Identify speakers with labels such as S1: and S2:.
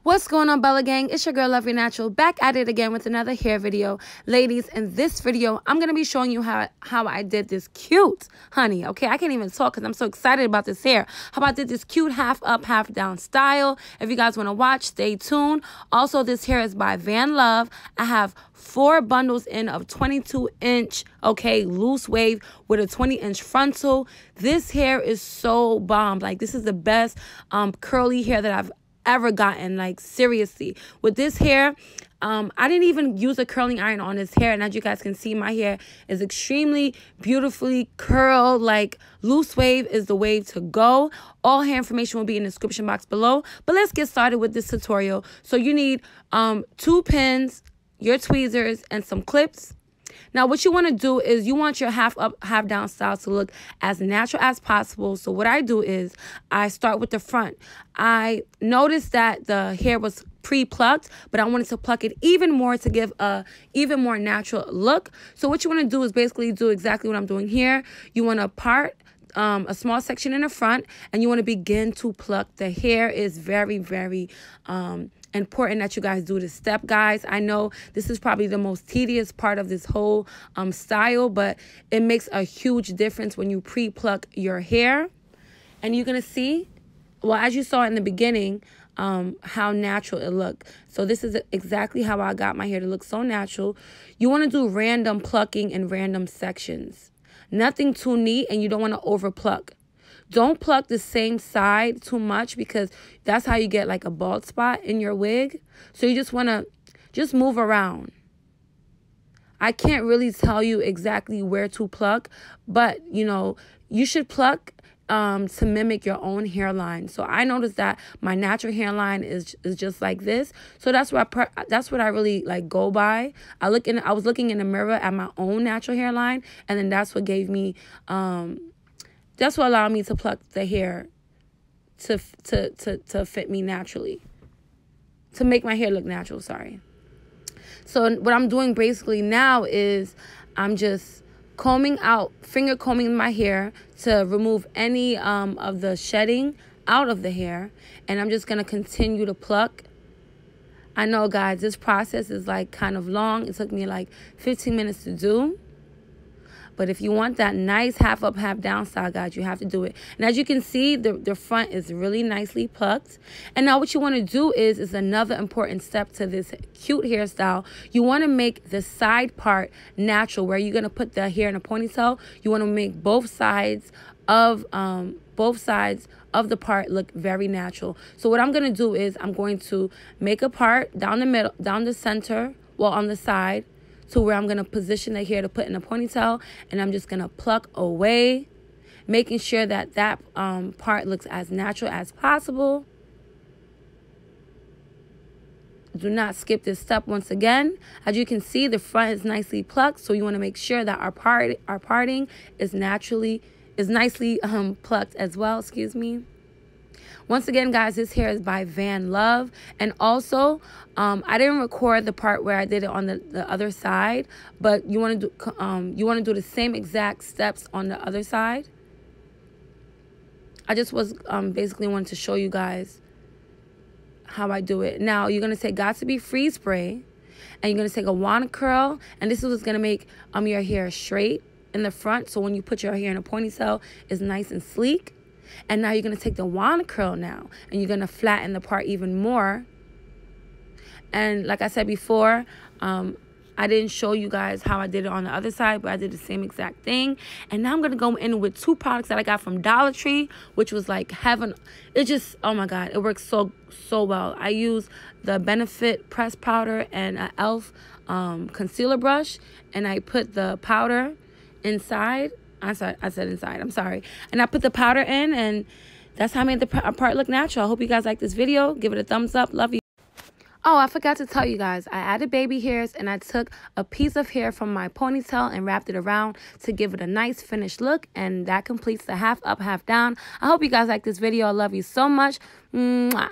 S1: What's going on, Bella Gang? It's your girl, Love Your Natural, back at it again with another hair video. Ladies, in this video, I'm going to be showing you how I did this cute, honey, okay? I can't even talk because I'm so excited about this hair. How I did this cute half up, half down style. If you guys want to watch, stay tuned. Also, this hair is by Vanlov. I have 4 bundles in of 22-inch, okay, loose wave with a 20-inch frontal. This hair is so bomb. Like, this is the best curly hair that I've ever gotten. Like, seriously, with this hair, I didn't even use a curling iron on this hair, and as you guys can see, my hair is extremely beautifully curled. Like, loose wave is the wave to go. All hair information will be in the description box below, but let's get started with this tutorial. So you need 2 pins, your tweezers, and some clips. Now, what you want to do is you want your half up, half down style to look as natural as possible. So what I do is I start with the front. I noticed that the hair was pre-plucked, but I wanted to pluck it even more to give a even more natural look. So what you want to do is basically do exactly what I'm doing here. You want to part a small section in the front, and you want to begin to pluck. The hair is very, very important that you guys do this step, guys. I know this is probably the most tedious part of this whole style, but it makes a huge difference when you pre-pluck your hair. And you're gonna see, well, as you saw in the beginning, how natural it looked. So this is exactly how I got my hair to look so natural. You want to do random plucking in random sections, nothing too neat, and you don't want to over pluck. Don't pluck the same side too much because that's how you get like a bald spot in your wig. So you just want to just move around. I can't really tell you exactly where to pluck, but you know, you should pluck to mimic your own hairline. So I noticed that my natural hairline is just like this. So that's what I really like go by. I was looking in the mirror at my own natural hairline, and then that's what gave me that's what allowed me to pluck the hair to fit me naturally, to make my hair look natural, sorry. So what I'm doing basically now is I'm just combing out, finger combing my hair to remove any of the shedding out of the hair, and I'm just going to continue to pluck. I know, guys, this process is like kind of long. It took me like 15 minutes to do. But if you want that nice half up, half down style, guys, you have to do it. And as you can see, the front is really nicely plucked. And now what you want to do is another important step to this cute hairstyle. You want to make the side part natural, where you're going to put the hair in a ponytail. You want to make both sides of the part look very natural. So what I'm going to do is I'm going to make a part down the middle, down the center, well, on the side, to where I'm going to position the hair to put in a ponytail, and I'm just going to pluck away, making sure that that part looks as natural as possible. Do not skip this step once again. As you can see, the front is nicely plucked, so you want to make sure that our parting is nicely plucked as well, excuse me. Once again, guys, this hair is by Vanlov. And also, I didn't record the part where I did it on the other side, but you want to do the same exact steps on the other side. I just was basically wanted to show you guys how I do it. Now, you're going to take Got To Be Freeze Spray, and you're going to take a wand curl, and this is what's going to make your hair straight in the front. So when you put your hair in a ponytail, it's nice and sleek. And now you're going to take the wand curl now, and you're going to flatten the part even more. And like I said before, I didn't show you guys how I did it on the other side, but I did the same exact thing. And now I'm going to go in with 2 products that I got from Dollar Tree, which was like heaven. It just, oh my God, it works so well. I use the Benefit Press Powder and an e.l.f. Concealer Brush, and I put the powder inside. I said inside. I'm sorry. And I put the powder in, and that's how I made the part look natural. I hope you guys like this video. Give it a thumbs up. Love you. Oh, I forgot to tell you guys. I added baby hairs, and I took a piece of hair from my ponytail and wrapped it around to give it a nice finished look. And that completes the half up, half down. I hope you guys like this video. I love you so much. Mwah.